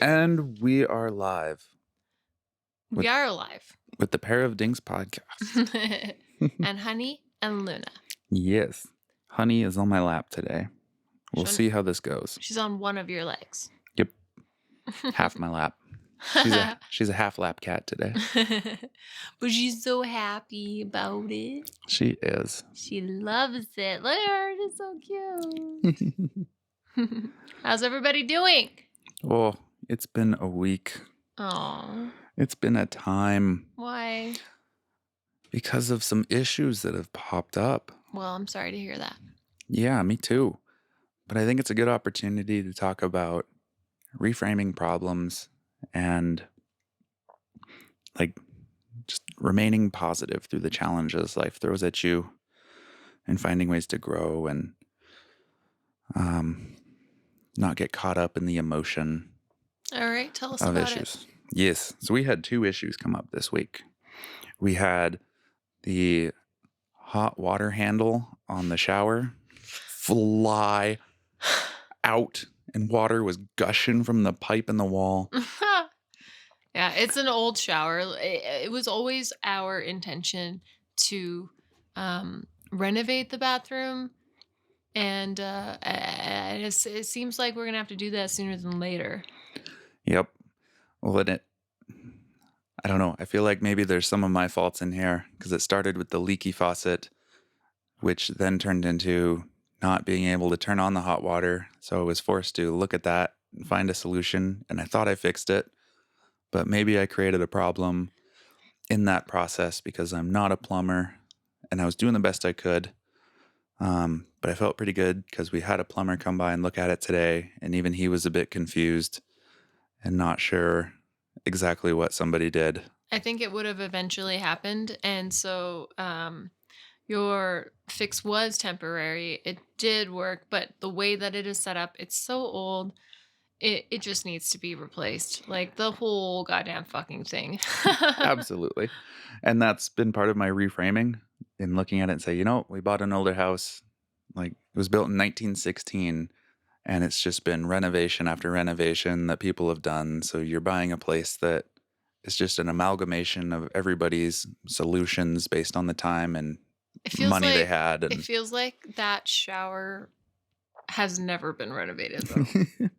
And we are live We are alive. with the Pair of Dinks podcast. And Honey and Luna. Yes. Honey is on my lap today. We'll see how this goes. She's on one of your legs. Yep. Half my lap. She's a half lap cat today. But she's so happy about it. She is. She loves it. Look at her. It's so cute. How's everybody doing? Oh, it's been a week. Oh. It's been a time. Why? Because of some issues that have popped up. Well, I'm sorry to hear that. Yeah, me too. But I think it's a good opportunity to talk about reframing problems and just remaining positive through the challenges life throws at you and finding ways to grow and not get caught up in the emotion. All right, tell us of about issues. it. Yes. So we had 2 issues come up this week. We had the hot water handle on the shower fly out and water was gushing from the pipe in the wall. Yeah, it's an old shower. It was always our intention to renovate the bathroom. And it seems like we're going to have to do that sooner than later. Yep. Well, I don't know. I feel like maybe there's some of my faults in here because it started with the leaky faucet, which then turned into not being able to turn on the hot water. So I was forced to look at that and find a solution. And I thought I fixed it, but maybe I created a problem in that process because I'm not a plumber and I was doing the best I could. But I felt pretty good because we had a plumber come by and look at it today. And even he was a bit confused and not sure exactly what somebody did. I think it would have eventually happened. And so your fix was temporary. It did work, but the way that it is set up, it's so old. It just needs to be replaced. Like the whole goddamn fucking thing. Absolutely. And that's been part of my reframing in looking at it and say, we bought an older house. Like it was built in 1916 and it's just been renovation after renovation that people have done. So you're buying a place that is just an amalgamation of everybody's solutions based on the time and money they had. And it feels like that shower has never been renovated, though.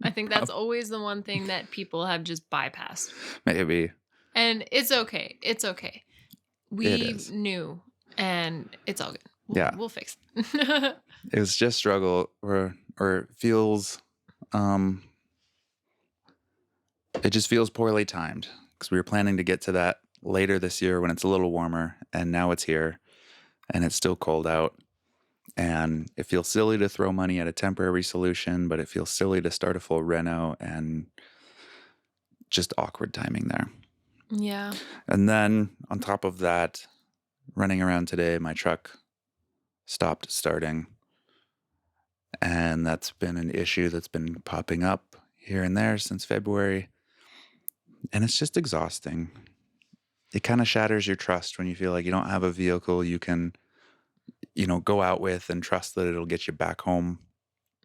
I think that's always the one thing that people have just bypassed. Maybe. And it's okay. It's okay. We knew, and it's all good. We'll fix it. It was just struggle or feels, it just feels poorly timed because we were planning to get to that later this year when it's a little warmer, and now it's here and it's still cold out. And it feels silly to throw money at a temporary solution, but it feels silly to start a full reno and just awkward timing there. Yeah. And then on top of that, running around today, my truck stopped starting. And that's been an issue that's been popping up here and there since February. And it's just exhausting. It kind of shatters your trust when you feel like you don't have a vehicle you can go out with and trust that it'll get you back home.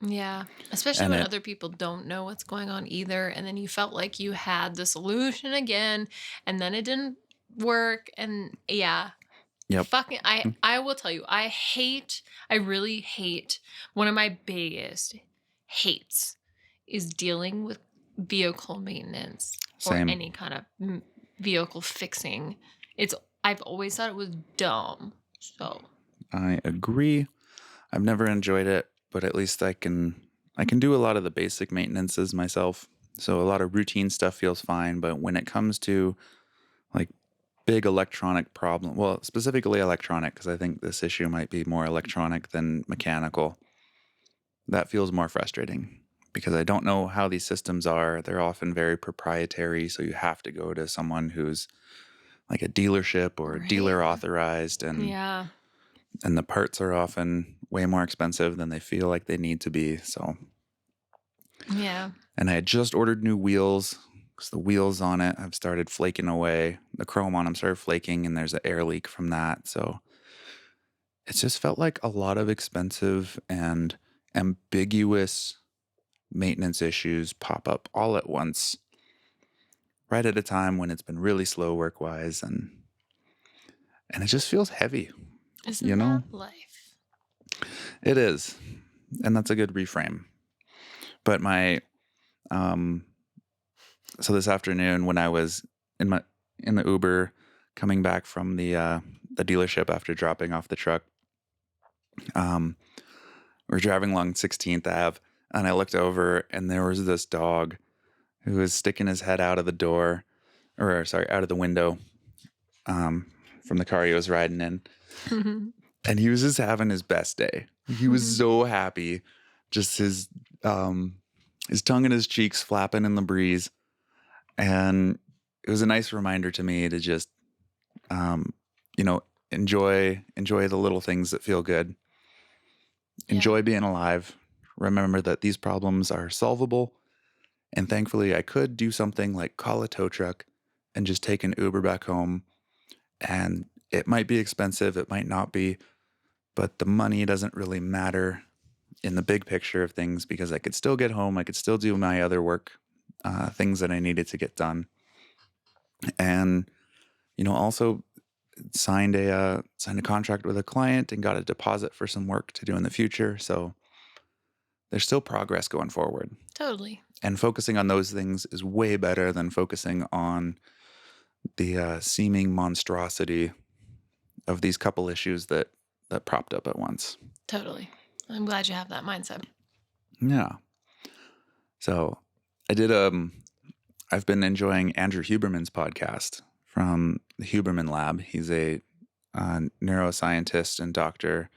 Yeah, especially when other people don't know what's going on either. And then you felt like you had the solution again, and then it didn't work. And yeah, yep. I will tell you, I really hate, one of my biggest hates is dealing with vehicle maintenance. Same. Or any kind of vehicle fixing. I've always thought it was dumb. So I agree. I've never enjoyed it, but at least I can do a lot of the basic maintenances myself. So a lot of routine stuff feels fine, but when it comes to like big electronic problem, well, specifically electronic, because I think this issue might be more electronic than mechanical, that feels more frustrating because I don't know how these systems are. They're often very proprietary, so you have to go to someone who's like a dealership or a dealer authorized, and the parts are often way more expensive than they feel like they need to be. So yeah. And I had just ordered new wheels because the wheels on it have started flaking away. The chrome on them started flaking, and there's an air leak from that. So it's just felt like a lot of expensive and ambiguous maintenance issues pop up all at once. right at a time when it's been really slow work-wise, and it just feels heavy, you Isn't know? that life? It is, and that's a good reframe. But my um so this afternoon when I was in my in the Uber coming back from the dealership after dropping off the truck, um we're driving along 16th Ave, and I looked over and there was this dog who was sticking his head out of the door, or sorry, out of the window, um, from the car he was riding in. And he was just having his best day. He was so happy, just um, his tongue in his cheeks flapping in the breeze. And it was a nice reminder to me to just, um, you know, enjoy the little things that feel good. Yeah. Enjoy being alive. Remember that these problems are solvable. And thankfully, I could do something like call a tow truck and just take an Uber back home. And it might be expensive, it might not be, but the money doesn't really matter in the big picture of things because I could still get home. I could still do my other work, things that I needed to get done. And, also signed a contract with a client and got a deposit for some work to do in the future. So there's still progress going forward. Totally. And focusing on those things is way better than focusing on the seeming monstrosity of these couple issues that propped up at once. Totally. I'm glad you have that mindset. Yeah. So I did I've been enjoying Andrew Huberman's podcast from the Huberman Lab. He's a neuroscientist and doctor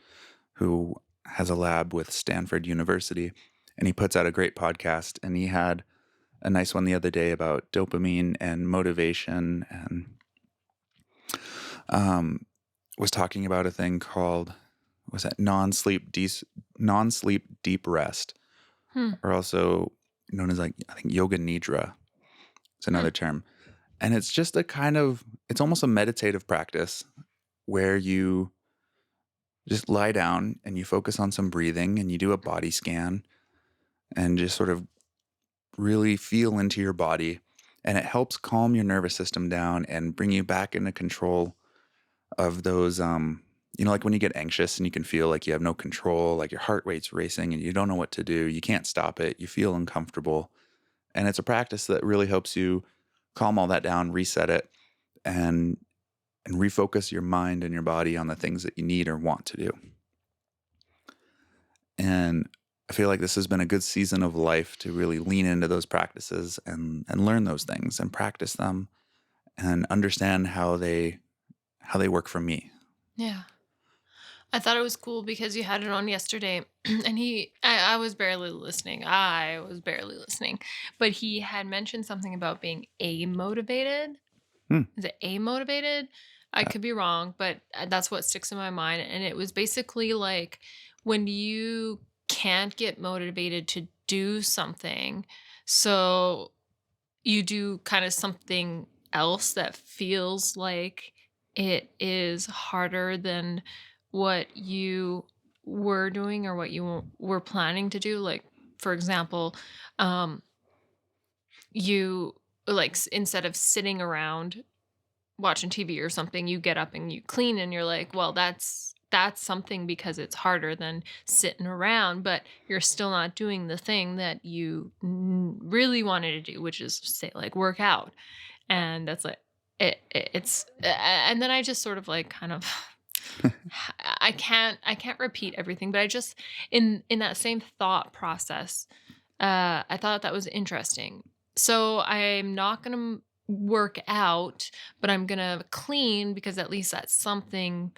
who has a lab with Stanford University, and he puts out a great podcast. And he had a nice one the other day about dopamine and motivation, and was talking about a thing called, was that non-sleep deep rest, Hmm. or also known as, like, I think yoga nidra. It's Hmm. another term. And it's just it's almost a meditative practice where you just lie down and you focus on some breathing and you do a body scan and just sort of really feel into your body. And it helps calm your nervous system down and bring you back into control of those, like when you get anxious and you can feel like you have no control, like your heart rate's racing and you don't know what to do. You can't stop it. You feel uncomfortable. And it's a practice that really helps you calm all that down, reset it, and refocus your mind and your body on the things that you need or want to do. And I feel like this has been a good season of life to really lean into those practices and learn those things and practice them and understand how they work for me. Yeah. I thought it was cool because you had it on yesterday and I was barely listening. I was barely listening. But he had mentioned something about being amotivated. Hmm. Is it amotivated? I Uh, could be wrong, but that's what sticks in my mind. And it was basically like when you can't get motivated to do something, so you do kind of something else that feels like it is harder than what you were doing or what you were planning to do. Like, for example, um, you like instead of sitting around watching TV or something, you get up and you clean and you're like, well, that's something because it's harder than sitting around, but you're still not doing the thing that you really wanted to do, which is say like work out. And that's like it's and then I just sort of like kind of I can't repeat everything, but I just in that same thought process, I thought that was interesting. So I'm not gonna work out, but I'm gonna clean because at least that's something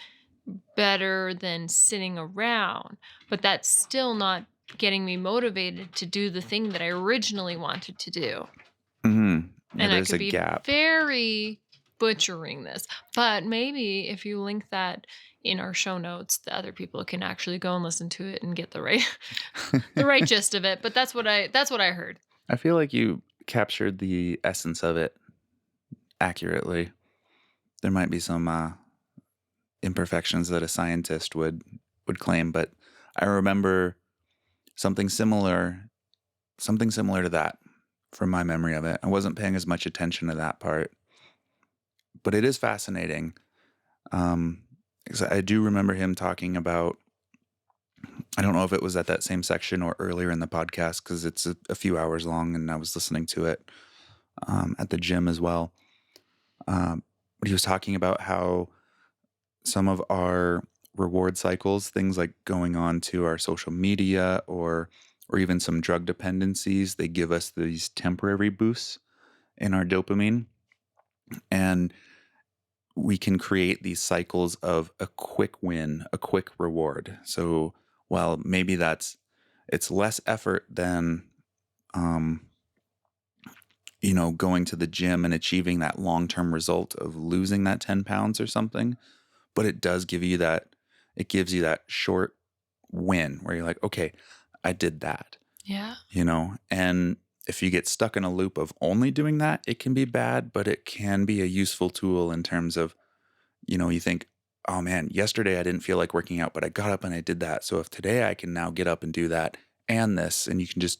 better than sitting around. But that's still not getting me motivated to do the thing that I originally wanted to do. Yeah, And I there's could a be gap. very butchering this, but maybe if you link that in our show notes, the other people can actually go and listen to it and get the right the right gist of it. But that's what I heard. I feel like you captured the essence of it accurately. There might be some imperfections that a scientist would claim, but I remember something similar to that. from my memory of it. I wasn't paying as much attention to that part, but it is fascinating. 'Cause I do remember him talking about, I don't know if it was at that same section or earlier in the podcast because it's a few hours long and I was listening to it at the gym as well. But he was talking about how some of our reward cycles, things like going on to our social media or even some drug dependencies, they give us these temporary boosts in our dopamine. And we can create these cycles of a quick win, a quick reward. So while maybe it's less effort than um, going to the gym and achieving that long-term result of losing that 10 pounds or something, but it gives you that short win where you're like, okay, I did that, Yeah. and if you get stuck in a loop of only doing that, it can be bad, but it can be a useful tool in terms of, you think, oh man, yesterday I didn't feel like working out, but I got up and I did that. So if today I can now get up and do that and this, and you can just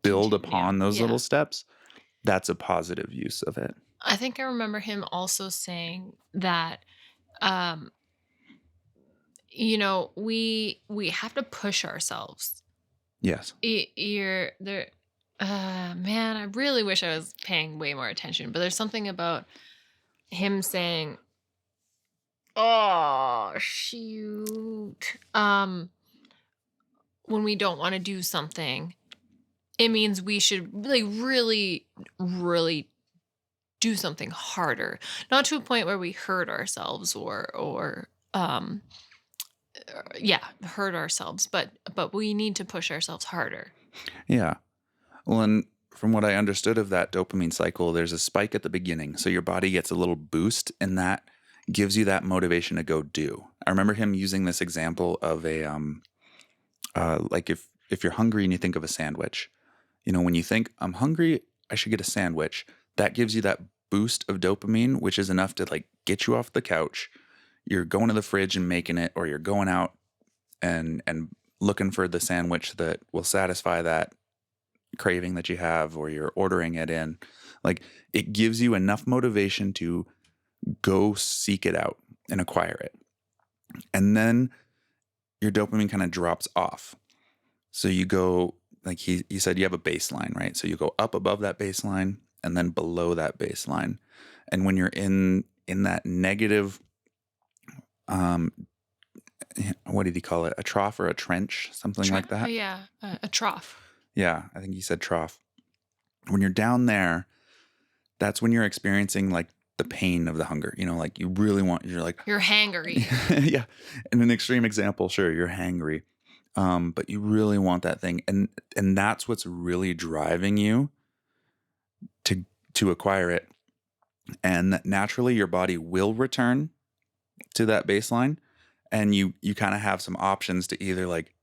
build Continue. upon those little Yeah. steps, that's a positive use of it. I think I remember him also saying that um we have to push ourselves. Yes. You're there. Man, I really wish I was paying way more attention, but there's something about him saying, "Oh, shoot." When we don't want to do something, it means we should like really, really do something harder. Not to a point where we hurt ourselves or yeah, hurt ourselves, but we need to push ourselves harder. Yeah. Well, and from what I understood of that dopamine cycle, there's a spike at the beginning. So your body gets a little boost, and that gives you that motivation to go do. I remember him using this example of like if you're hungry and you think of a sandwich, when you think, I'm hungry, I should get a sandwich, that gives you that boost of dopamine, which is enough to like get you off the couch. You're going to the fridge and making it, or you're going out and looking for the sandwich that will satisfy that craving that you have, or you're ordering it in. Like, it gives you enough motivation to go seek it out and acquire it. And then your dopamine kind of drops off. So you go, like he said, you have a baseline, right? So you go up above that baseline and then below that baseline. And when you're in that negative, um, what did he call it? A trough or a trench, something like that. Yeah, a trough. Yeah, I think he said trough. When you're down there, that's when you're experiencing like the pain of the hunger. Like you really you're like, You're hangry. yeah. In an extreme example, sure, you're hangry, but you really want that thing, and that's what's really driving you to acquire it, and naturally your body will return to that baseline, and you kind of have some options to either like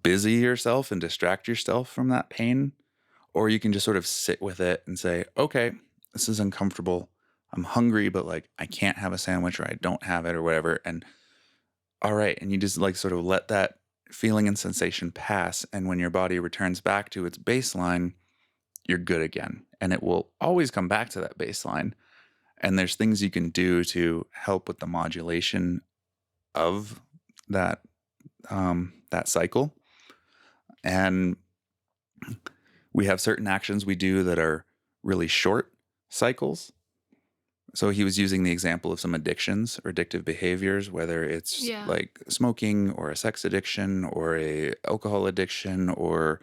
busy yourself and distract yourself from that pain, or you can just sort of sit with it and say, okay, this is uncomfortable. I'm hungry, but like I can't have a sandwich, or I don't have it, or whatever. And all right. And you just like sort of let that feeling and sensation pass. And when your body returns back to its baseline, you're good again. And it will always come back to that baseline. And there's things you can do to help with the modulation of that that cycle. And we have certain actions we do that are really short cycles. So he was using the example of some addictions or addictive behaviors, whether it's Yeah. like smoking or a sex addiction or a alcohol addiction or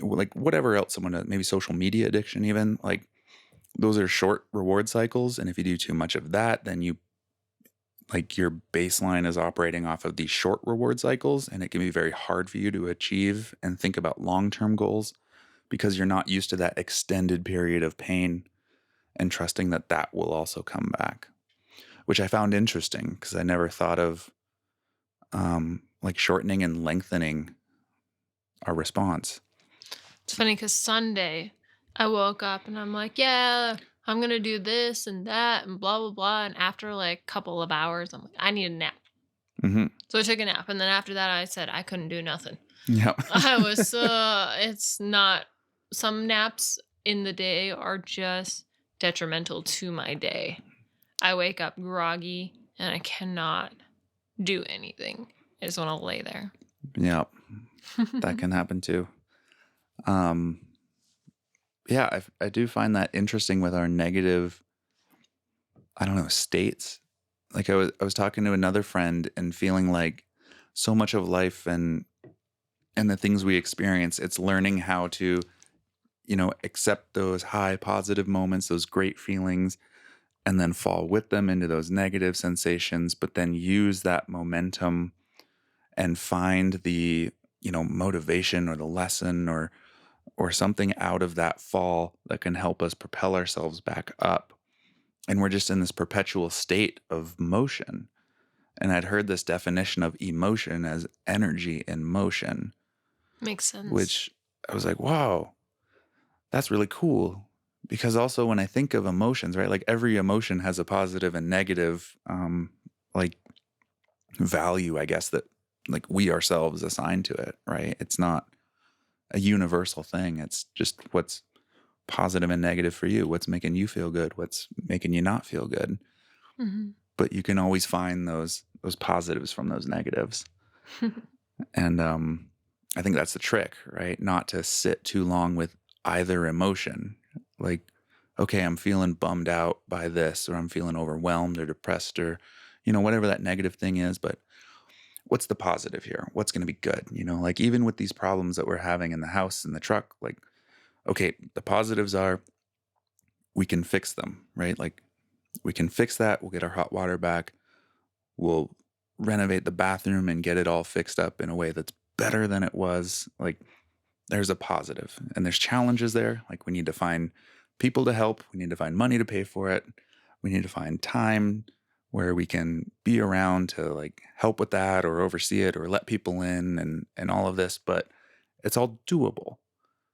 like whatever else someone, maybe social media addiction, even like those are short reward cycles. And if you do too much of that, then your baseline is operating off of these short reward cycles, and it can be very hard for you to achieve and think about long-term goals because you're not used to that extended period of pain and trusting that that will also come back, which I found interesting because I never thought of like shortening and lengthening our response. It's funny because Sunday, I woke up and I'm like, yeah, I'm gonna do this and that and blah blah blah. And after like a couple of hours, I'm like, I need a nap. Mm-hmm. So I took a nap, and then after that, I said I couldn't do nothing. Yeah. I was it's not some naps in the day are just detrimental to my day. I wake up groggy and I cannot do anything. I just want to lay there. Yeah, that can happen too. Um, yeah, I do find that interesting with our negative, I don't know, states. Like I was talking to another friend and feeling like so much of life and the things we experience, it's learning how to, accept those high positive moments, those great feelings, and then fall with them into those negative sensations, but then use that momentum and find the, motivation or the lesson or something out of that fall that can help us propel ourselves back up. And we're just in this perpetual state of motion. And I'd heard this definition of emotion as energy in motion, Makes sense. which I was like, wow, that's really cool. Because also when I think of emotions, right, like every emotion has a positive and negative, like value, I guess, that like we ourselves assign to it, right? It's not a universal thing. It's just what's positive and negative for you, what's making you feel good, what's making you not feel good. Mhm. But you can always find those positives from those negatives. And I think that's the trick, right? Not to sit too long with either emotion. Like, okay, I'm feeling bummed out by this, or I'm feeling overwhelmed or depressed, or, whatever that negative thing is. But what's the positive here? What's going to be good? Like even with these problems that we're having in the house and the truck, like, okay, the positives are we can fix them, right? Like we can fix that. We'll get our hot water back. We'll renovate the bathroom and get it all fixed up in a way that's better than it was. Like there's a positive, and there's challenges there. Like we need to find people to help. We need to find money to pay for it. We need to find time where we can be around to like help with that or oversee it or let people in and all of this, but it's all doable.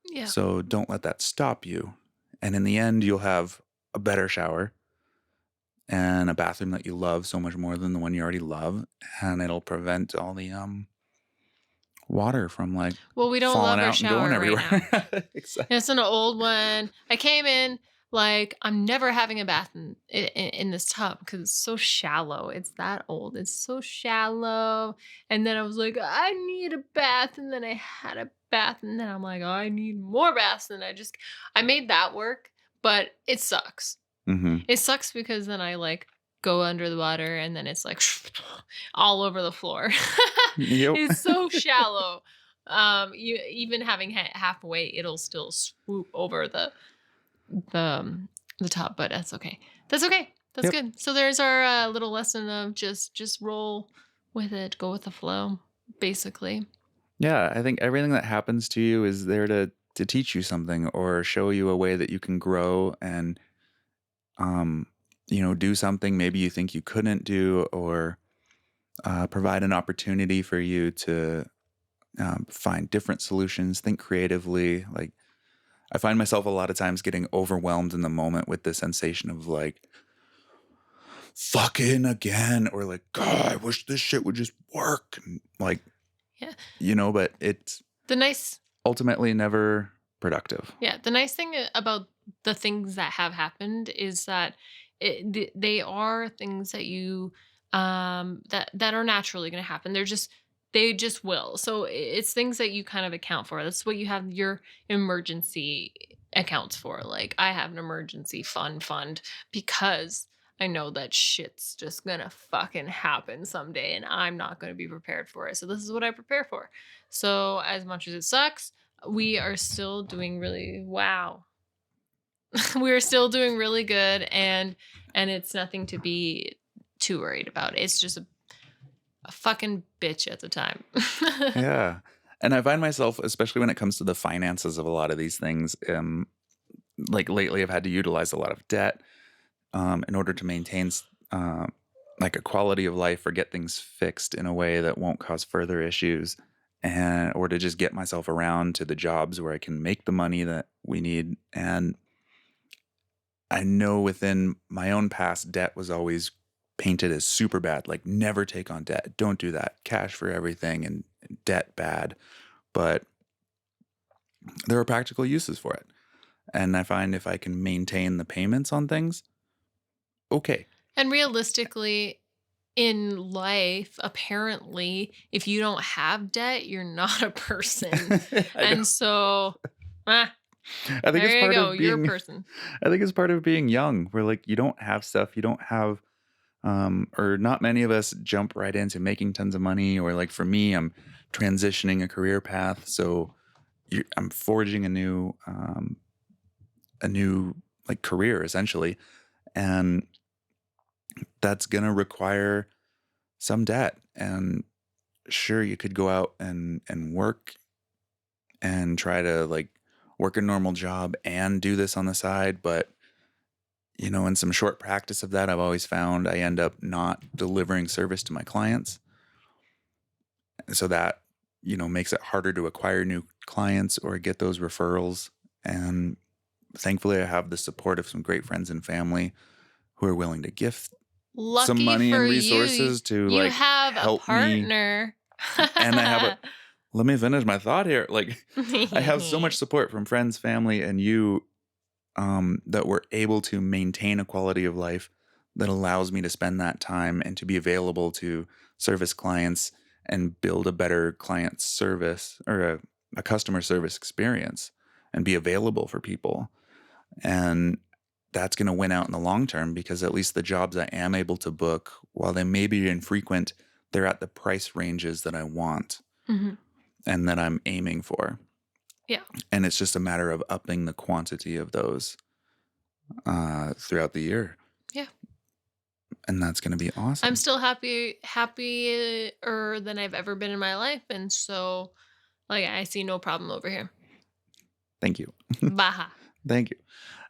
Yeah. So don't let that stop you. And in the end, you'll have a better shower and a bathroom that you love so much more than the one you already love, and it'll prevent all the water from like Well, we don't falling love our out and going shower right everywhere. now. Exactly. It's an old one. I came in like I'm never having a bath in this tub because it's so shallow. It's that old. It's so shallow. And then I was like, I need a bath. And then I had a bath. And then I'm like, I need more baths. And I made that work, but it sucks. Hmm. It sucks because then I like go under the water and then it's like all over the floor. Yep. It's so shallow. You even having halfway, it'll still swoop over the top, but that's okay. That's okay. That's Yep. good. So there's our little lesson of just roll with it, go with the flow, basically. Yeah, I think everything that happens to you is there to teach you something or show you a way that you can grow and um do something maybe you think you couldn't do, or provide an opportunity for you to find different solutions, think creatively. Like I find myself a lot of times getting overwhelmed in the moment with the sensation of like, fucking again, or like, God, I wish this shit would just work. And like, Yeah. but it's The nice ultimately never productive. Yeah, the nice thing about the things that have happened is that they are things that you that are naturally going to happen. They just will. So it's things that you kind of account for. That's what you have your emergency accounts for. Like I have an emergency fund because I know that shit's just going to fucking happen someday and I'm not going to be prepared for it. So this is what I prepare for. So as much as it sucks, we are still doing really wow. We're still doing really good and it's nothing to be too worried about. It's just a fucking bitch at the time. Yeah. And I find myself, especially when it comes to the finances of a lot of these things, like lately I've had to utilize a lot of debt in order to maintain like a quality of life or get things fixed in a way that won't cause further issues, and or to just get myself around to the jobs where I can make the money that we need. And I know within my own past, debt was always painted as super bad, like never take on debt. Don't do that. Cash for everything and debt bad. But there are practical uses for it. And I find if I can maintain the payments on things, okay. And realistically, in life, apparently, if you don't have debt, you're not a person. I know. And so, ah, I think it's there you part go. of You're a being person. I think it's part of being young where like you don't have stuff, you don't have or not many of us jump right into making tons of money or like for me I'm transitioning a career path, so I'm forging a new like career essentially, and that's going to require some debt. And sure, you could go out and work and try to like work a normal job and do this on the side, but in some short practice of that, I've always found I end up not delivering service to my clients. So that, makes it harder to acquire new clients or get those referrals. And thankfully, I have the support of some great friends and family who are willing to gift some Lucky money and for you, resources to you like have a help me. partner. And I have let me finish my thought here. Like, I have so much support from friends, family, and you that we're able to maintain a quality of life that allows me to spend that time and to be available to service clients and build a better client service or a customer service experience and be available for people. And that's going to win out in the long term because at least the jobs I am able to book, while they may be infrequent, they're at the price ranges that I want Mhm. and that I'm aiming for. Yeah. And it's just a matter of upping the quantity of those throughout the year. Yeah. And that's going to be I'm awesome. still happier than I've ever been in my life, and so, like, I see no problem over here. Thank you. Baja. Thank you.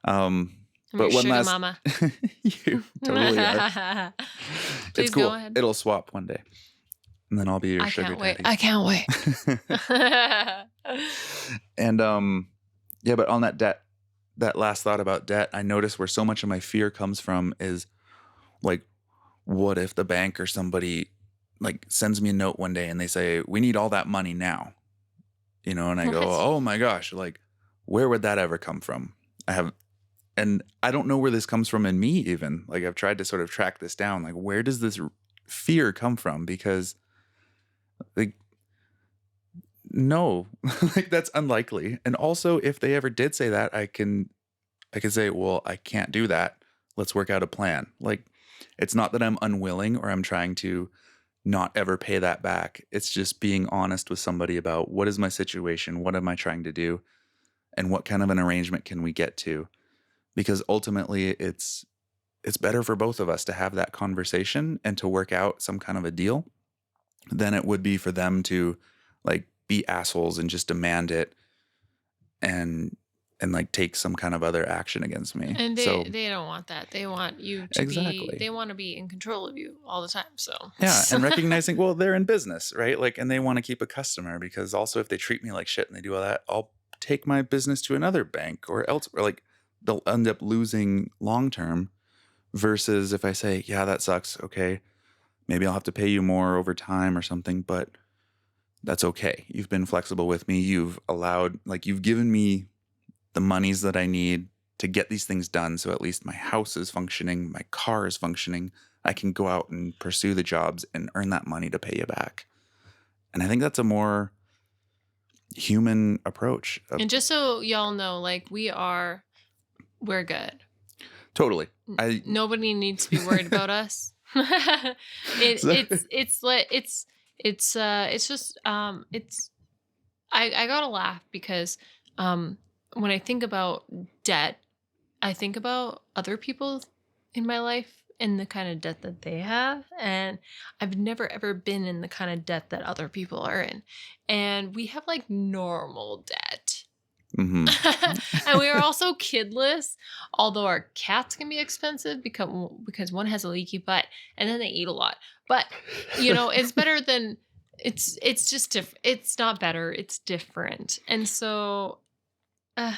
Um, I'm your but one sugar last, mama. you totally are. It's Please go cool. ahead. It'll swap one day, and then I'll be your I sugar can't wait. daddy. I can't wait. And yeah, but on that last thought about debt, I notice where so much of my fear comes from is like, what if the bank or somebody like sends me a note one day and they say, we need all that money now, and I go, What? oh my gosh, like, where would that ever come from? And I don't know where this comes from in me, even. Like, I've tried to sort of track this down. Like, where does this fear come from? Because, like, no, like, that's unlikely. And also, if they ever did say that, I can say, well, I can't do that. Let's work out a plan. Like, it's not that I'm unwilling or I'm trying to not ever pay that back. It's just being honest with somebody about what is my situation? What am I trying to do? And what kind of an arrangement can we get to? Because ultimately it's better for both of us to have that conversation and to work out some kind of a deal than it would be for them to like be assholes and just demand it and like take some kind of other action against me. And So they don't want that. They want you to be exactly. they want to be in control of you all the time. So Yeah, and recognizing, well, they're in business, right? Like, and they want to keep a customer because also if they treat me like shit and they do all that, I'll take my business to another bank or elsewhere. Like, they'll end up losing long term versus if I say, yeah, that sucks. Okay, maybe I'll have to pay you more over time or something, but that's okay. You've been flexible with me. You've allowed, like, you've given me the monies that I need to get these things done. So at least my house is functioning, my car is functioning. I can go out and pursue the jobs and earn that money to pay you back. And I think that's a more human approach. and just so y'all know, like we're good. Totally. I Nobody needs to be worried about us. it so, it's like it's just it's I gotta laugh because when I think about debt, I think about other people in my life and the kind of debt that they have. And I've never ever been in the kind of debt that other people are in. And we have like normal debt. mhm. And we are also kidless, although our cats can be expensive because one has a leaky butt and then they eat a lot. But it's better than it's just different. It's not better, it's different. And so uh,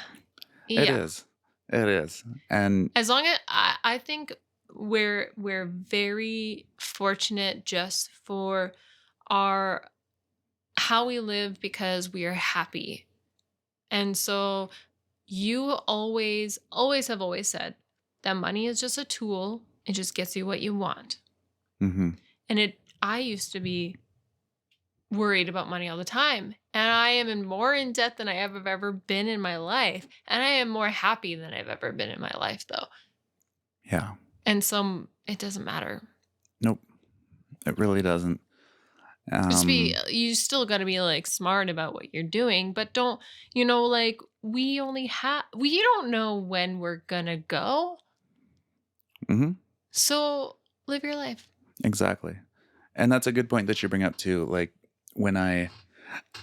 It yeah. is. It is. And As long as I think we're very fortunate just for our how we live because we are happy And so you always have always said that money is just a tool. It just gets you what you want. Hmm. And I used to be worried about money all the time. And I am in more in debt than I have ever been in my life. And I am more happy than I've ever been in my life, though. Yeah. And so it doesn't matter. Nope. It really doesn't. Just Um, you still got to be like smart about what you're doing, but don't, like we don't know when we're gonna go. mhm, So live your life. exactly. And that's a good point that you bring up too. Like when I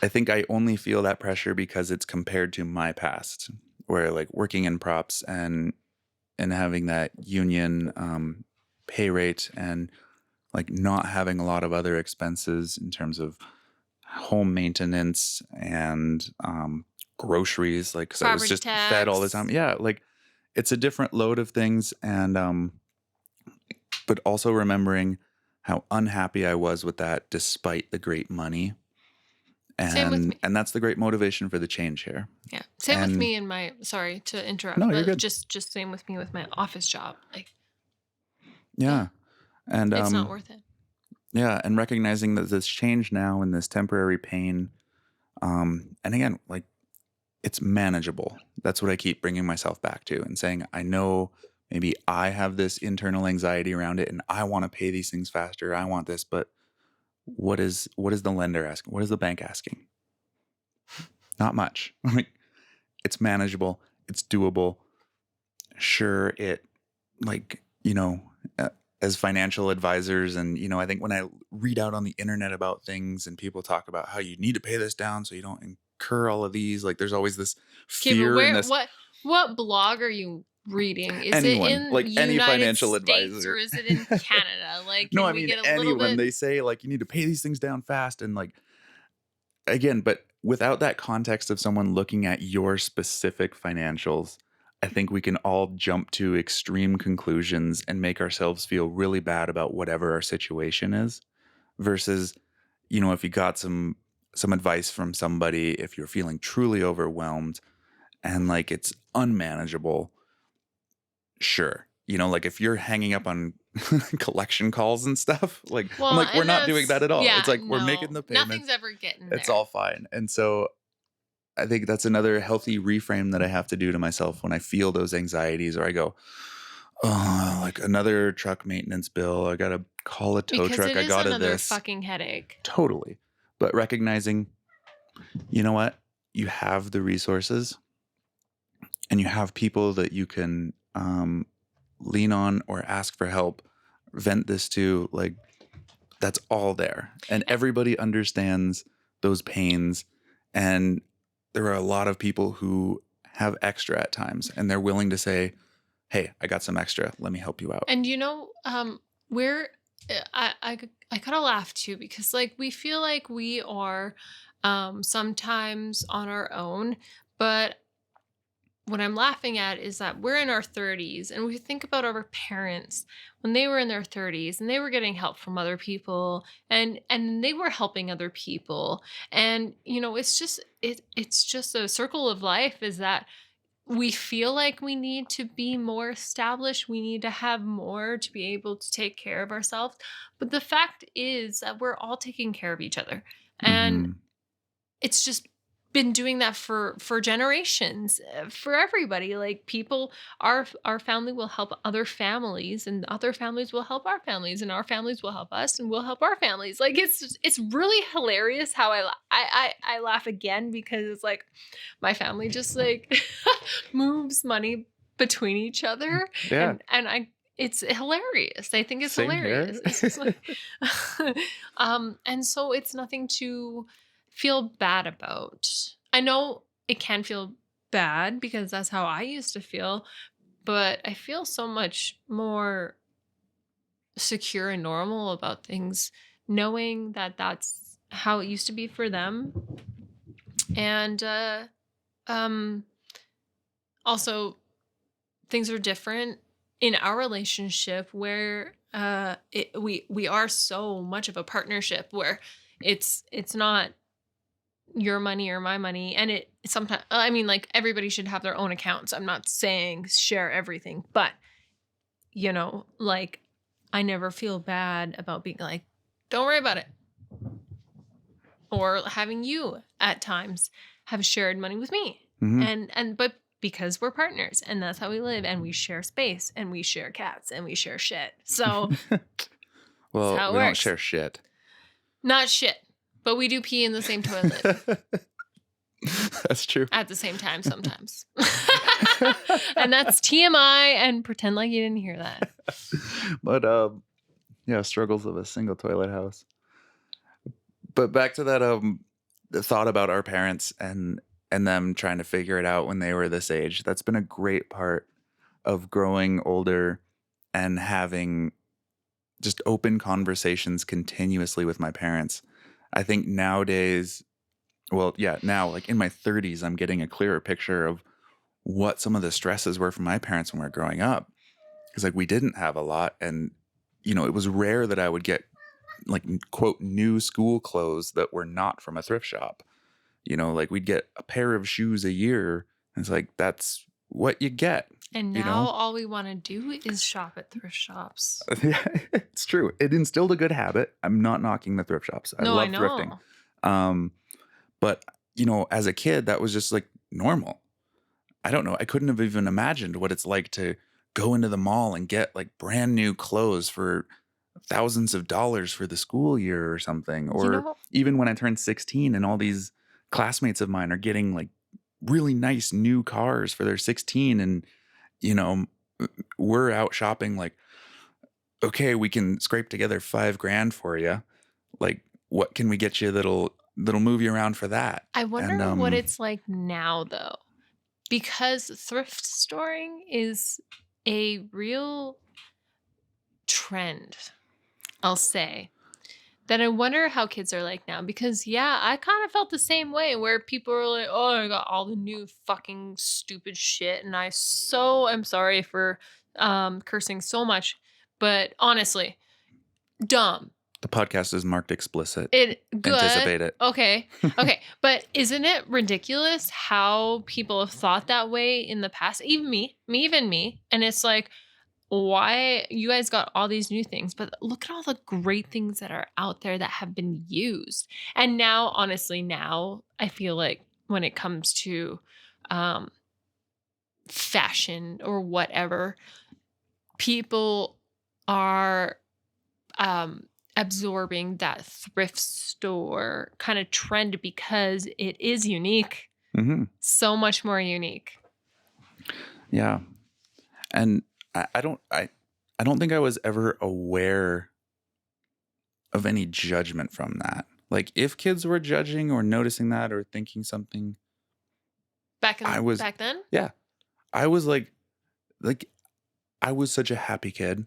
think I only feel that pressure because it's compared to my past, where like working in props and having that union pay rate and like not having a lot of other expenses in terms of home maintenance and groceries, like because I was Property just fed all the tax. time. Yeah, like it's a different load of things, and but also remembering how unhappy I was with that, despite the great money, Same with me. and that's the great motivation for the change here. Yeah. Same with And me and my sorry to interrupt, no, you're but good. just same with me with my office job. Like, yeah, Yeah, and it's not worth it. yeah, and recognizing that this change now and this temporary pain, and again, like it's manageable. That's what I keep bringing myself back to and saying, I know maybe I have this internal anxiety around it and I want to pay these things faster. I want this, but what is the lender asking? What is the bank asking? Not much. Like it's manageable, it's doable. Sure, it like, uh, as financial advisors and I think when I read out on the internet about things and people talk about how you need to pay this down so you don't incur all of these, like there's always this Okay, but fear and where this what blog are you reading? Is it anyone, in like any United financial States or advisor. is it in Canada? Like, No, can I we mean get a little anyone. bit They say like you need to pay these things down fast and like again, but without that context of someone looking at your specific financials, I think we can all jump to extreme conclusions and make ourselves feel really bad about whatever our situation is versus, if you got some advice from somebody, if you're feeling truly overwhelmed and like it's unmanageable, sure. Like if you're hanging up on collection calls and stuff, like I'm well, like, we're and not doing that that's at all. It's yeah, like we're making no. the Nothing's payments. ever getting It's all there. fine. And so I think that's another healthy reframe that I have to do to myself when I feel those anxieties or I go, oh, like another truck maintenance bill. I got to call a tow Because truck. it I is got to another this. fucking headache. Totally. But recognizing, you know what? You have the resources and you have people that you can lean on or ask for help, vent this to. Like, that's all there. And Eh, everybody understands those pains. And there are a lot of people who have extra at times and they're willing to say, hey, I got some extra. Let me help you out. And we're I kind of laugh too because like we feel like we are sometimes on our own, but what I'm laughing at is that we're in our 30s and we think about our parents when they were in their 30s and they were getting help from other people and they were helping other people. And it's just a circle of life is that we feel like we need to be more established. We need to have more to be able to take care of ourselves. But the fact is that we're all taking care of each other. And Hmm. it's just been doing that for generations, for everybody. Like people, our family will help other families, and other families will help our families, and our families will help us, and we'll help our families. Like it's really hilarious how I laugh again because it's like my family just like moves money between each other, Yeah. and I it's hilarious. I think it's Same hilarious. here. It's just like, and so it's nothing to feel bad about. I know it can feel bad because that's how I used to feel, but I feel so much more secure and normal about things knowing that that's how it used to be for them. And um also things are different in our relationship where we are so much of a partnership where it's not your money or my money. And it sometimes, I mean, like everybody should have their own accounts. I'm not saying share everything, but like I never feel bad about being like, don't worry about it. Or having you at times have shared money with me. Hmm. But because we're partners and that's how we live and we share space and we share cats and we share shit. So that's Well, how it we don't works. share shit. Not shit, but we do pee in the same toilet That's true. at the same time sometimes. And that's TMI and pretend like you didn't hear that. But yeah, struggles of a single toilet house. But back to that the thought about our parents and them trying to figure it out when they were this age. That's been a great part of growing older and having just open conversations continuously with my parents. I think nowadays, well, yeah, now like in my 30s, I'm getting a clearer picture of what some of the stresses were from my parents when we were growing up. Because like we didn't have a lot, and it was rare that I would get like quote new school clothes that were not from a thrift shop. Like we'd get a pair of shoes a year. And it's like that's what you get. And You now know, all we want to do is shop at thrift shops. yeah, it's true. It instilled a good habit. I'm not knocking the thrift shops. I No, I love thrifting. know. Um, but as a kid, that was just like normal. I don't know. I couldn't have even imagined what it's like to go into the mall and get like brand new clothes for thousands of dollars for the school year or something. You Or know, even when I turned 16 and all these classmates of mine are getting like really nice new cars for their 16, and you know we're out shopping like, okay, we can scrape together 5 grand for you. Like, what can we get you that'll move you around for that? I And wonder what it's like now though, because thrift storing is a real trend, I'll say. Then I wonder how kids are like now because yeah, I kind of felt the same way where people are like, "Oh, I got all the new fucking stupid shit." And I so am sorry for cursing so much, but honestly, dumb. the podcast is marked explicit. It good. Anticipate it. Okay. Okay. But isn't it ridiculous how people have thought that way in the past? Even me. And it's like, why you guys got all these new things, but look at all the great things that are out there that have been used. And now, honestly, now I feel like when it comes to um fashion or whatever, people are absorbing that thrift store kind of trend because it is unique, Hmm. so much more unique. Yeah. And I don't think I was ever aware of any judgment from that. Like if kids were judging or noticing that or thinking something, I was Back then. yeah, I was like I was such a happy kid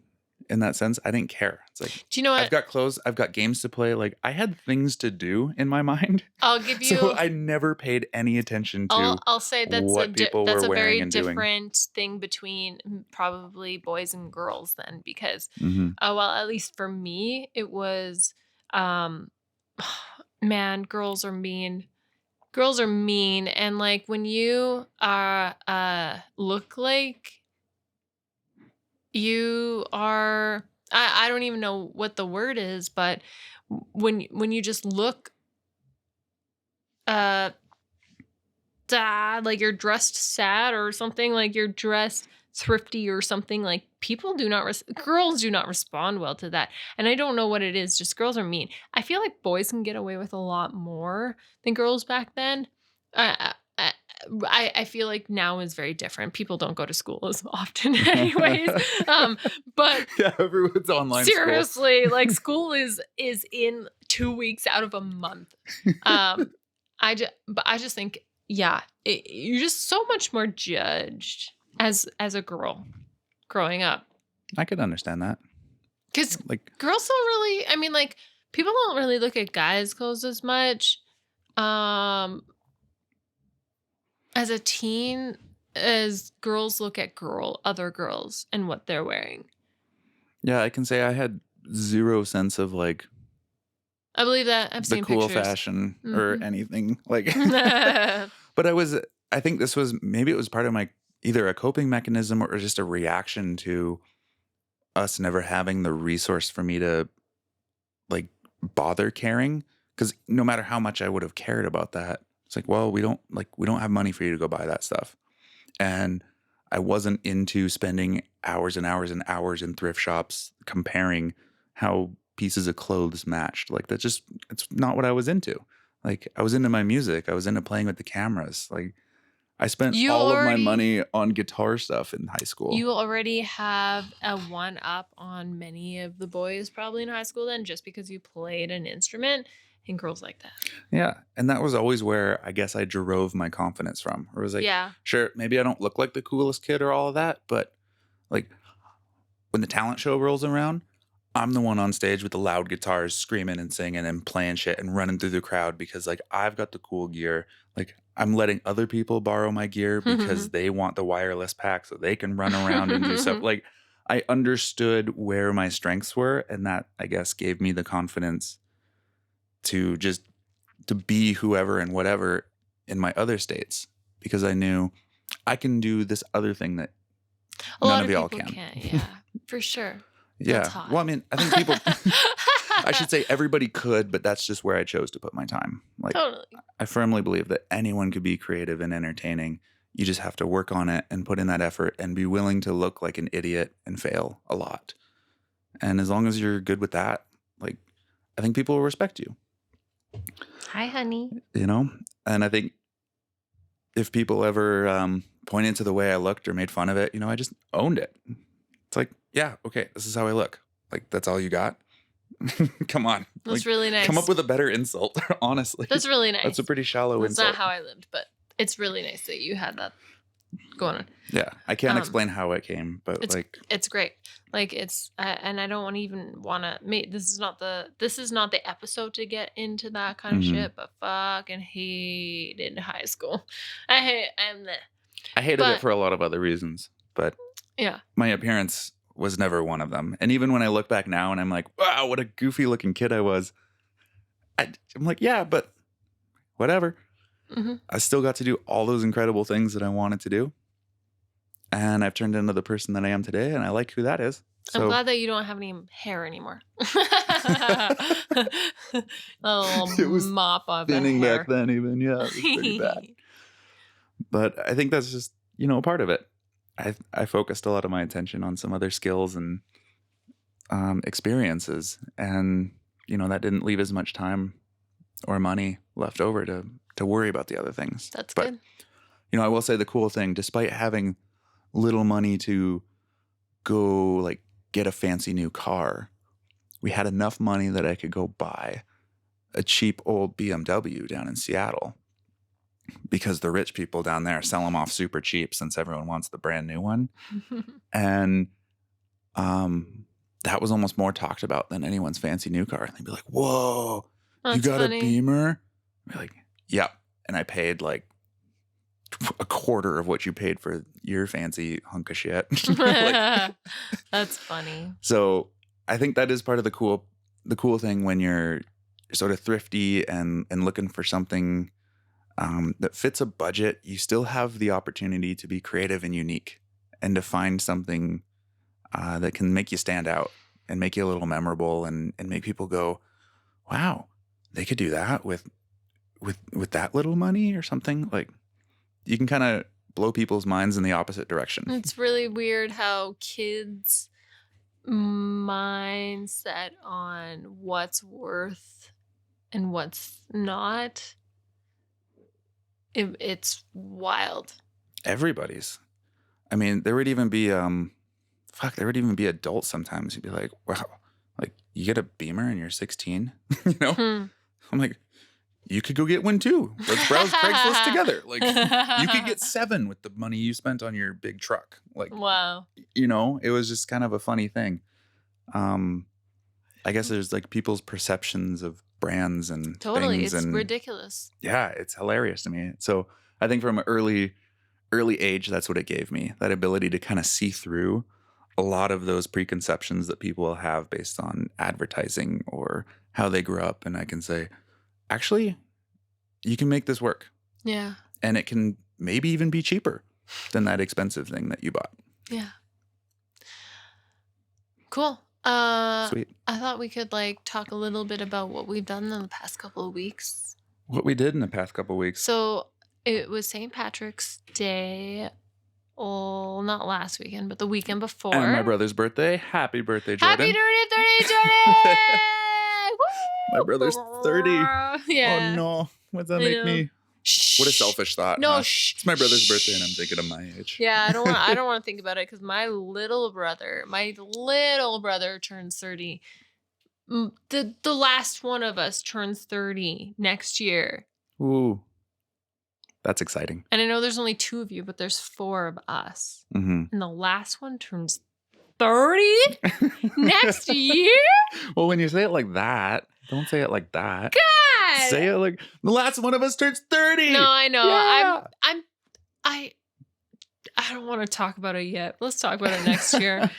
in that sense. I didn't care. It's like Do you know I've what? got clothes, I've got games to play. Like I had things to do in my mind. I'll give So you. I never paid any attention to I'll say what people that's were a wearing very and doing. different thing between probably boys and girls then because Hmm. well at least for me it was um man, girls are mean. Girls are mean and like when you are look like you are I don't even know what the word is, but when you just look uh sad, like you're dressed sad or something, like you're dressed thrifty or something, like people do not girls do not respond well to that. And I don't know what it is, just girls are mean. I feel like boys can get away with a lot more than girls back then. I I, I feel like now is very different. People don't go to school as often anyways. But Yeah, everyone's online school. seriously, like school is in 2 weeks out of a month. Um but I just think yeah, you're just so much more judged as a girl growing up I could understand that. cuz Like, girls don't really I mean like people don't really look at guys' clothes as much um as a teen as girls look at other girls and what they're wearing. yeah, I can say I had zero sense of like I believe that. I've the seen cool pictures. fashion or Mhm. anything. Like, but I think this was maybe it was part of my either a coping mechanism or just a reaction to us never having the resource for me to like bother caring. Cause no matter how much I would have cared about that, it's like, well, we don't have money for you to go buy that stuff. And I wasn't into spending hours and hours and hours in thrift shops comparing how pieces of clothes matched. Like that's just it's not what I was into. Like I was into my music. I was into playing with the cameras. Like I spent You all of my already money on guitar stuff in high school. you already have a one up on many of the boys probably in high school then just because you played an instrument and girls like that. Yeah. And that was always where I guess I drove my confidence from. Where it was like, Yeah. sure, maybe I don't look like the coolest kid or all of that, but like when the talent show rolls around, I'm the one on stage with the loud guitars screaming and singing and playing shit and running through the crowd because like I've got the cool gear. Like I'm letting other people borrow my gear because they want the wireless pack so they can run around and do stuff. Like I understood where my strengths were and that I guess gave me the confidence to just to be whoever and whatever in my other states because I knew I can do this other thing that A none lot of of y'all people can. can't, yeah. For sure. That's Yeah. hot. Well, I mean, I think people I should say everybody could, but that's just where I chose to put my time. Like Totally. I firmly believe that anyone could be creative and entertaining. You just have to work on it and put in that effort and be willing to look like an idiot and fail a lot. And as long as you're good with that, like I think people will respect you, Hi, honey. you know? And I think if people ever pointed to the way I looked or made fun of it, I just owned it. It's like, yeah, okay, this is how I look. Like that's all you got? Come on. That's Like really come up nice. with a better insult, honestly. That's really That's a nice. pretty shallow That's not insult. how I lived, but it's really nice that you had that going on. Yeah, I can't Um, explain how it came, but it's like it's great. Like and I don't want to make this is not the episode to get into that kind of mhm. shit, but fucking hated high school. I hate I'm the I hated it but for a lot of other reasons, but yeah. my appearance was never one of them. And even when I look back now and I'm like, wow, what a goofy looking kid I was. I'm like, yeah, but whatever. Hmm. I still got to do all those incredible things that I wanted to do. And I've turned into the person that I am today, and I like who that is. I'm So glad that you don't have any hair anymore. A little it was mop of the thinning back hair. then, even. Yeah, it was pretty bad. But I think that's just, a part of it. I focused a lot of my attention on some other skills and experiences. And, that didn't leave as much time or money left over to worry about the other things. That's But, good. I will say the cool thing, despite having little money to go like get a fancy new car, we had enough money that I could go buy a cheap old BMW down in Seattle because the rich people down there sell them off super cheap since everyone wants the brand new one. And that was almost more talked about than anyone's fancy new car. And they'd be like, whoa, you That's got a funny. Beamer? I'd be like, yep. And I paid like a quarter of what you paid for your fancy hunk of shit. Like, That's funny. so I think that is part of the cool thing when you're sort of thrifty and looking for something that fits a budget. You still have the opportunity to be creative and unique and to find something that can make you stand out and make you a little memorable and make people go, wow, they could do that with that little money or something. Like you can kind of blow people's minds in the opposite direction. It's really weird how kids' mindset on what's worth and what's not. It's wild. Everybody's. I mean, there would even be there would even be adults sometimes. You'd be like, wow, like you get a Beamer and you're 16, Hmm. I'm like, you could go get one too. Let's browse Craigslist together. Like you could get 7 with the money you spent on your big truck. Like, Wow. it was just kind of a funny thing. I guess there's like people's perceptions of brands and Totally. things, It's and ridiculous. yeah, it's hilarious to me. So I think from an early age, that's what it gave me, that ability to kind of see through a lot of those preconceptions that people have based on advertising or how they grew up, and I can say, actually, you can make this work, Yeah. and it can maybe even be cheaper than that expensive thing that you bought. Yeah. Cool. Sweet. I thought we could like talk a little bit about what we've done in the past couple of weeks. What we did in the past couple weeks. So it was St. Patrick's Day. Oh, not last weekend, but the weekend before. And my brother's birthday. Happy birthday, Happy Jordan. 30th, Jordan! My brother's 30. Yeah. Oh no. What does that I make know. me? Shh. What a selfish thought. No, huh? shh. It's my brother's birthday and I'm thinking of my age. Yeah, I don't want to think about it because my little brother turns 30. The last one of us turns 30 next year. Ooh. That's exciting. And I know there's only 2 of you, but there's 4 of us. Mm-hmm. And the last one turns 30 next year? Well, when you say it like that, don't say it like that. God! Say it like the last one of us turns 30. No, I know. Yeah. I don't want to talk about it yet. Let's talk about it next year.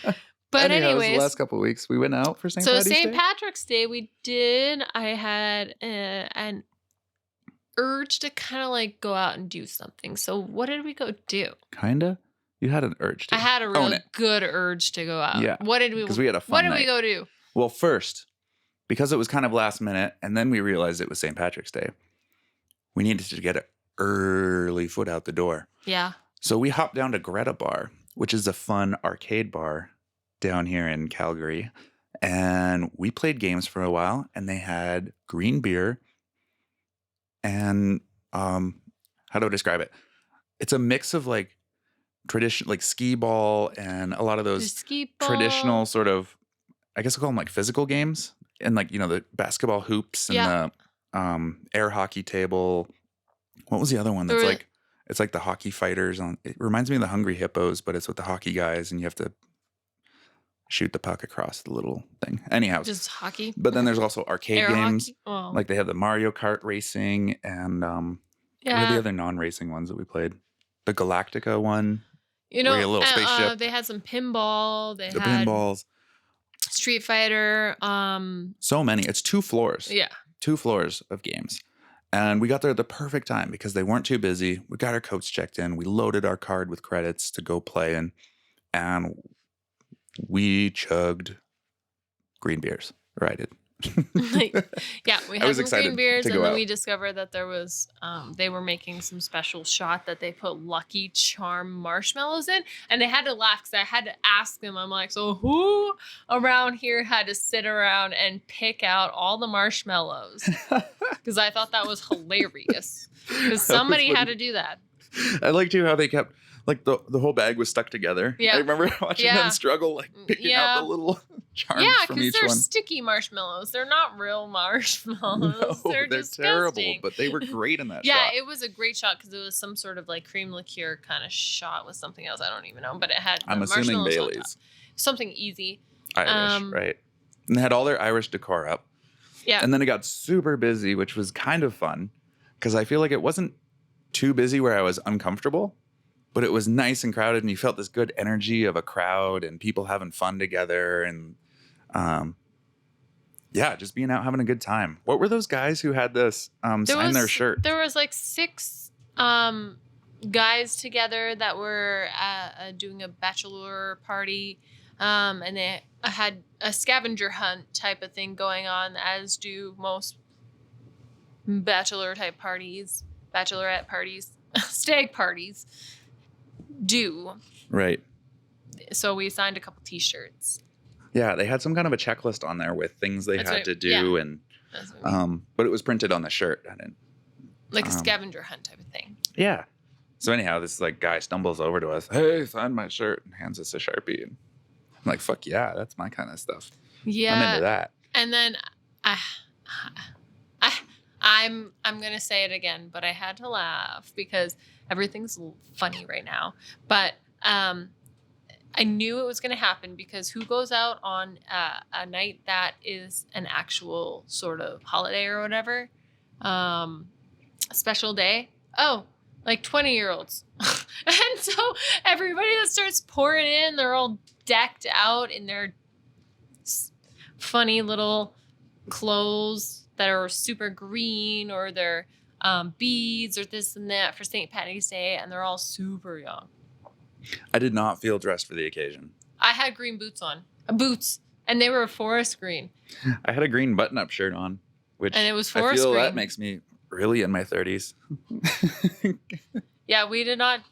But anyways, the last couple of weeks we went out for St. so Patty's St. Day. Patrick's Day I had an urge to kind of like go out and do something. So what did we go do? Kinda. You had an urge to. I had a own real it. good urge to go out. Yeah. What did we? Because we had a fun What did night. we go do? Well, first, because it was kind of last minute, and then we realized it was St. Patrick's Day, we needed to get an early foot out the door. Yeah. So we hopped down to Greta Bar, which is a fun arcade bar down here in Calgary. And we played games for a while, and they had green beer and how do I describe it? It's a mix of like tradition, like skee ball and a lot of those Ski ball. traditional sort of, I guess I'll call them like physical games, and like, you know, the basketball hoops and the air hockey table. What was the other one that's like, it's like the hockey fighters on, it reminds me of the Hungry Hippos, but it's with the hockey guys and you have to shoot the puck across the little thing. Anyhow. Just hockey. But then there's also arcade Air games. hockey? Well, Like they have the Mario Kart racing and what are the other non-racing ones that we played? The Galactica one. You know, where you had a little spaceship. they had some pinball. They The had pinballs. Street Fighter. So many. It's 2 floors. Yeah. 2 floors of games. And we got there at the perfect time because they weren't too busy. We got our coats checked in. We loaded our card with credits to go play in. And we chugged green beers. Or I did. Yeah, we I had was some excited green beers, to and go then out. we discovered that there was they were making some special shot that they put Lucky Charm marshmallows in, and they had to laugh because I had to ask them. I'm like, so who around here had to sit around and pick out all the marshmallows? Because I thought that was hilarious. Because somebody had to do that. I liked too how they kept, like the whole bag was stuck together. Yeah. I remember watching them struggle, like picking out the little charms from because each they're one. sticky marshmallows. They're not real marshmallows. No, they're they're disgusting. terrible, but they were great in that Yeah, shot. it was a great shot because it was some sort of like cream liqueur kind of shot with something else. I don't even know, but it had. I'm assuming marshmallows on top. Bailey's. Something easy. Irish, right? And they had all their Irish decor up. Yeah. And then it got super busy, which was kind of fun because I feel like it wasn't too busy where I was uncomfortable, but it was nice and crowded, and you felt this good energy of a crowd and people having fun together, and yeah, just being out having a good time. What were those guys who had this sign their shirt? There was like 6 guys together that were doing a bachelor party, and they had a scavenger hunt type of thing going on, as do most bachelorette parties, stag parties do. Right. So we signed a couple T-shirts. Yeah, they had some kind of a checklist on there with things they had to do, yeah. and That's what I mean. but it was printed on the shirt. I didn't. Like a scavenger hunt type of thing. Yeah. So anyhow, this like guy stumbles over to us. Hey, sign my shirt, and hands us a Sharpie, and I'm like, fuck yeah, that's my kind of stuff. Yeah. I'm into that. And then I'm gonna say it again, but I had to laugh because everything's funny right now. But I knew it was gonna happen because who goes out on a night that is an actual sort of holiday or whatever, a special day? Oh, like 20-year-olds. And so everybody that starts pouring in, they're all decked out in their funny little clothes that are super green, or they're beads or this and that for St. Patty's Day, and they're all super young. I did not feel dressed for the occasion. I had green boots on, boots, and they were forest green, I had a green button-up shirt on, and it which was I forest feel that green. makes me really in my 30s. Yeah, we did not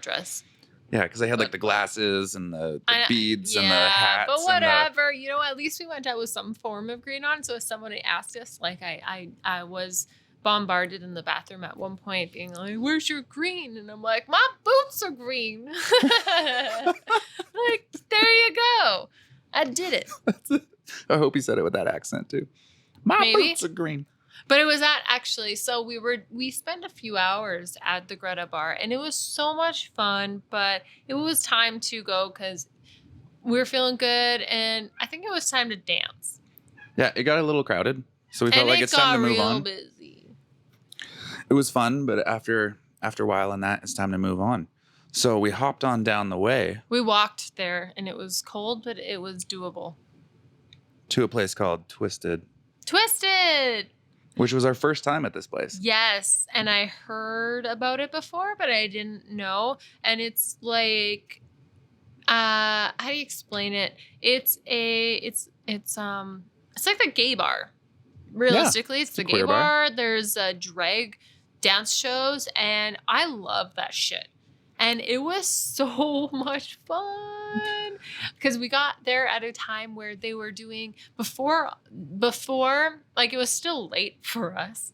dress. Yeah, because I had like But the glasses and the I beads and the yeah, but hats and the. whatever. You know, at least we went out with some form of green on. So if somebody asked us, like I was bombarded in the bathroom at one point, being like, "Where's your green?" And I'm like, "My boots are green." Like, there you go. I did it. I hope he said it with that accent too. My Maybe. boots are green. But it was at actually, so we spent a few hours at the Greta bar, and it was so much fun, but it was time to go because we were feeling good, and I think it was time to dance. Yeah, it got a little crowded, so we felt And like it it's time to got move real on. busy. It was fun, but after a while on that, it's time to move on. So we hopped on down the way We walked there, and it was cold, but it was doable. to a place called Twisted, Twisted! which was our first time at this place. Yes, and I heard about it before, but I didn't know. And it's like, how do you explain it? It's like the gay bar. Realistically, it's it's the a gay queer bar. bar. There's drag dance shows, and I love that shit. And it was so much fun because we got there at a time where they were doing before like it was still late for us,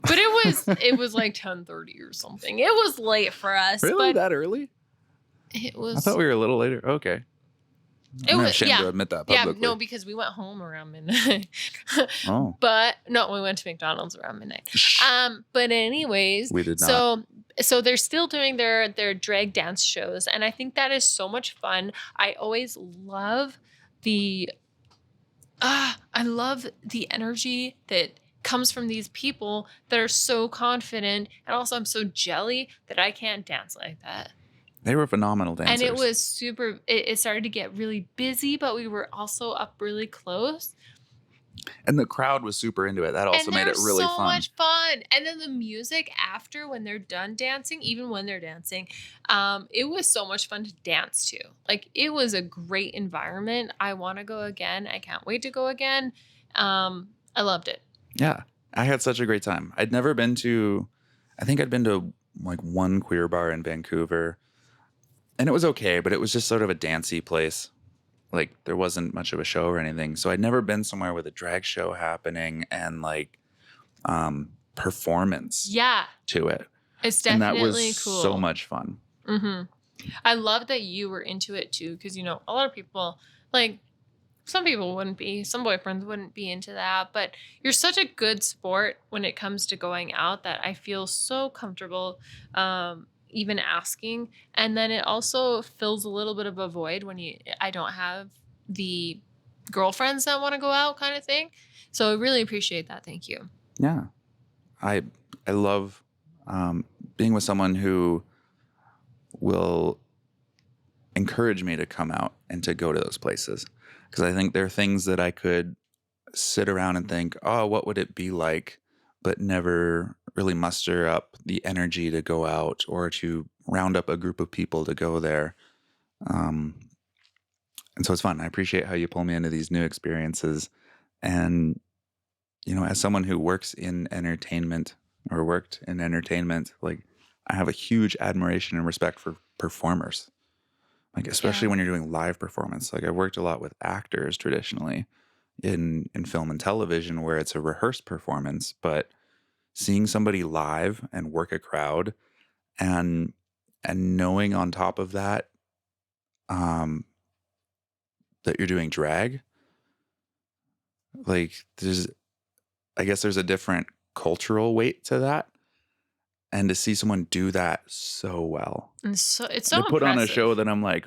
but it was like 10:30 or something. It was late for us, Really, but that early? it I thought was we were a little later. Okay, it I'm was ashamed to admit that yeah, publicly. no, because we went home around midnight. Oh, But no, we went to McDonald's around midnight. But anyways, we did not. so they're still doing their drag dance shows, and I think that is so much fun. I always love the I love the energy that comes from these people that are so confident, and also I'm so jelly that I can't dance like that. They were phenomenal dancers. And it was super it started to get really busy, but we were also up really close. And the crowd was super into it. That also And made it they're really so fun. much fun. And then the music after, when they're done dancing, even when they're dancing, it was so much fun to dance to. Like, it was a great environment. I want to go again. I can't wait to go again. I loved it. Yeah, I had such a great time. I'd never been to, I think I'd been to like one queer bar in Vancouver, and it was okay, but it was just sort of a dancey place. Like, there wasn't much of a show or anything. So I'd never been somewhere with a drag show happening and like performance Yeah, to it. it's And that definitely was cool. so much fun. Mm-hmm. I love that you were into it too, because you know a lot of people, like some people wouldn't be, some boyfriends wouldn't be into that, but you're such a good sport when it comes to going out that I feel so comfortable even asking. And then it also fills a little bit of a void when I don't have the girlfriends that want to go out kind of thing. So I really appreciate that. Thank you. Yeah, I love being with someone who will encourage me to come out and to go to those places, because I think there are things that I could sit around and think, oh, what would it be like, but never really muster up the energy to go out or to round up a group of people to go there. And so it's fun. I appreciate how you pull me into these new experiences. And, you know, as someone who works in entertainment or worked in entertainment, like, I have a huge admiration and respect for performers. Like, especially when you're doing live performance. Like, I've worked a lot with actors traditionally in film and television where it's a rehearsed performance, but seeing somebody live and work a crowd and knowing on top of that um that you're doing drag, like, I guess there's a different cultural weight to that, and to see someone do that so well, And so it's so to put on a impressive. show that I'm like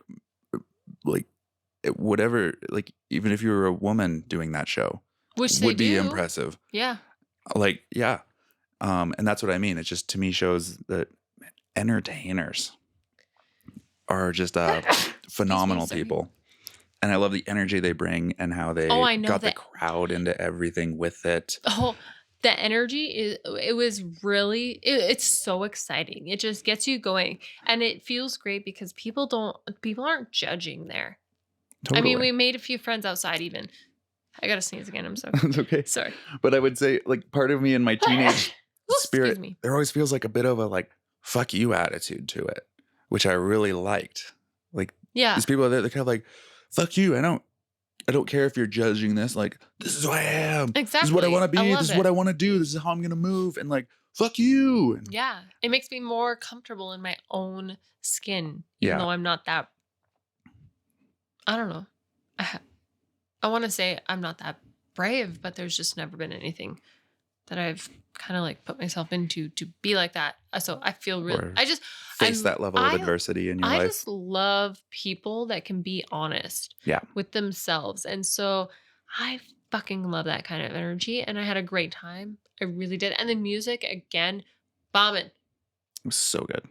whatever, like, even if you were a woman doing that show, Which they would be do. impressive. Yeah. Like, yeah. And that's what I mean. It just, to me, shows that entertainers are just phenomenal sorry. people. And I love the energy they bring and how Oh, they I know got the that. crowd into everything with it. Oh, the energy is it was really it's so exciting. It just gets you going, and it feels great because people aren't judging there. I mean, Totally. we made a few friends outside even. I gotta sneeze again, I'm so It's okay. sorry. But I would say, like, part of me in my teenage Ooh, excuse spirit, me. there always feels like a bit of a, like, "fuck you" attitude to it, which I really liked. Like, Yeah, these people they're kind of like, "Fuck you, I don't care if you're judging this, like, this is who I am. This is what I exactly. wanna I be. This love is what it. I wanna do. This is how I'm gonna move," and, like, "Fuck you." And Yeah, it makes me more comfortable in my own skin, even yeah, though I'm not that I don't know. I ha I wanna say I'm not that brave, but there's just never been anything that I've kinda, like, put myself into to be like that. So I feel real or I just face I'm that level of I adversity in your I life. just love people that can be honest Yeah, with themselves, and so I fucking love that kind of energy, and I had a great time. I really did, and the music, again, bombing. it was so good.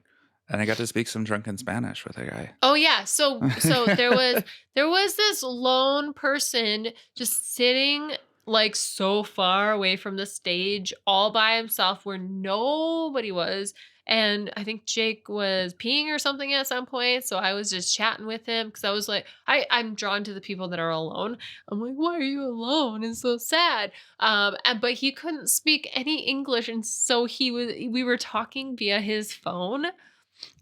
And I got to speak some drunken Spanish with a guy. Oh, yeah, so there was this lone person just sitting, like, so far away from the stage all by himself where nobody was, and I think Jake was peeing or something at some point, so I was just chatting with him because I was like I'm drawn to the people that are alone. I'm like, "Why are you alone? It's so sad." But he couldn't speak any English, and so we were talking via his phone,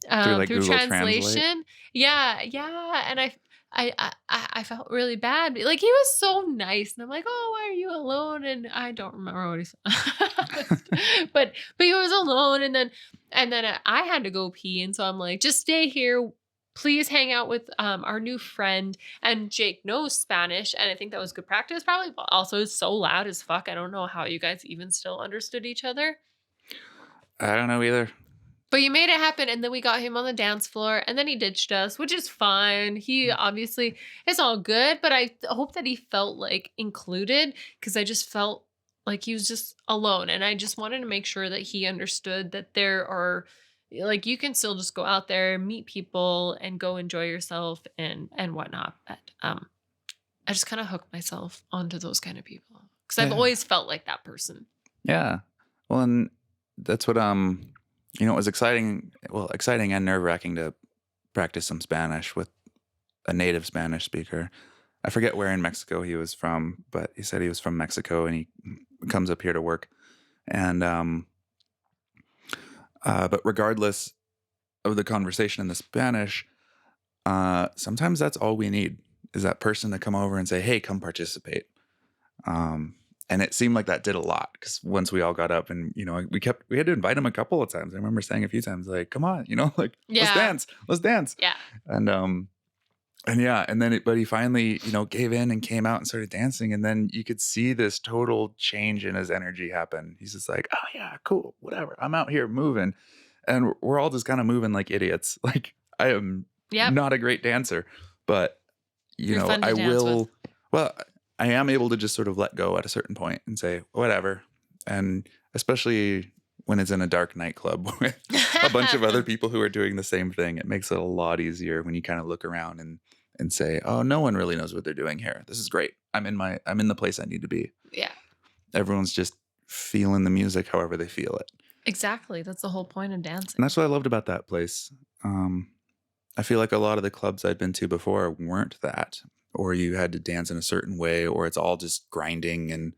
Through, like, through Google Translate. translation. Yeah, yeah, and I felt really bad. Like, he was so nice, and I'm like, "Oh, why are you alone?" And I don't remember what he said. But he was alone, and then I had to go pee, and so I'm like, "Just stay here. Please hang out with, our new friend." And Jake knows Spanish, and I think that was good practice probably, but also it's so loud as fuck. I don't know how you guys even still understood each other. I don't know either. But you made it happen, and then we got him on the dance floor, and then he ditched us, which is fine. He obviously it's all good, but hope that he felt, like, included because I just felt like he was just alone, and I just wanted to make sure that he understood that there are like, you can still just go out there, meet people, and go enjoy yourself and whatnot, but, I just kinda hooked myself onto those kind of people because 'cause I've Yeah. always felt like that person. Yeah. Well, and that's what, it was exciting and nerve-wracking to practice some Spanish with a native Spanish speaker. I forget where in Mexico he was from, but he said he was from Mexico and he comes up here to work. And, but regardless of the conversation in the Spanish, sometimes that's all we need is that person to come over and say, "Hey, come participate." Um, and it seemed like that did a lot because once we all got up and we had to invite him a couple of times. I remember saying a few times like, "Come on, like Yeah, let's dance," yeah. and yeah, and then but he finally gave in and came out and started dancing, and then you could see this total change in his energy happen. He's just like, "Oh yeah, cool, whatever. I'm out here moving," and we're all just kind of moving like idiots. Like I am Yep. not a great dancer, but You're fun to I dance with. will well, I am able to just sort of let go at a certain point and say, "Whatever." And especially when it's in a dark nightclub with a bunch of other people who are doing the same thing, it makes it a lot easier when you kind of look around and say, "Oh, no one really knows what they're doing here. This is great. I'm in the place I need to be." Yeah, Everyone's just feeling the music however they feel it. exactly. That's the whole point of And dancing. that's what I loved about that place. I feel like a lot of the clubs I'd been to before weren't that, or you had to dance in a certain way, or it's all just grinding and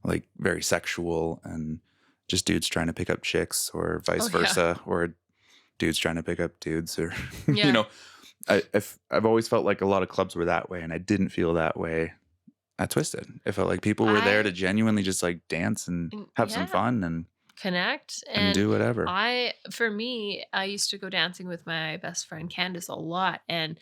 like very sexual and just dudes trying to pick up chicks, or vice Oh, yeah. versa, or dudes trying to pick up dudes, or you Yeah. know, I've always felt like a lot of clubs were that way, and I didn't feel that way at Twisted. It felt like people were there to I genuinely just like dance and have some yeah, fun connect, and and do whatever. for me, I used to go dancing with my best friend Candace a lot, and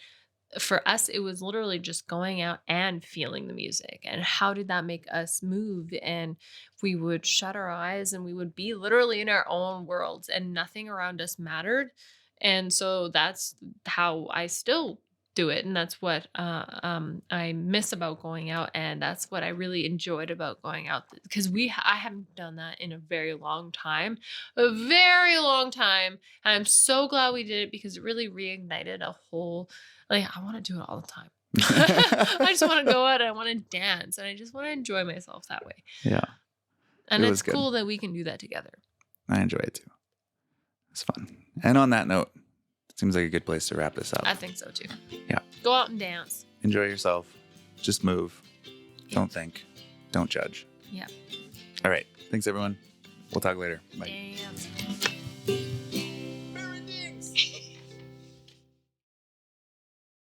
for us, it was literally just going out and feeling the music. And how did that make us move? And we would shut our eyes and we would be literally in our own worlds and nothing around us mattered. And so that's how I still do it. And that's what I miss about going out. And that's what I really enjoyed about going out because I haven't done that in a very long time. And I'm so glad we did it because it really reignited a whole like, I wanna do it all the time. I just want to go out and I want to dance and I just want to enjoy myself that way. Yeah, And it it's was good. cool that we can do that together. I enjoy it too. It's fun. And on that note, it seems like a good place to wrap this up. I think so too. Yeah. Go out and dance. Enjoy yourself. Just move. Yeah. Don't think. Don't judge. Yeah. All right. Thanks, everyone. We'll talk later. Bye. Dance.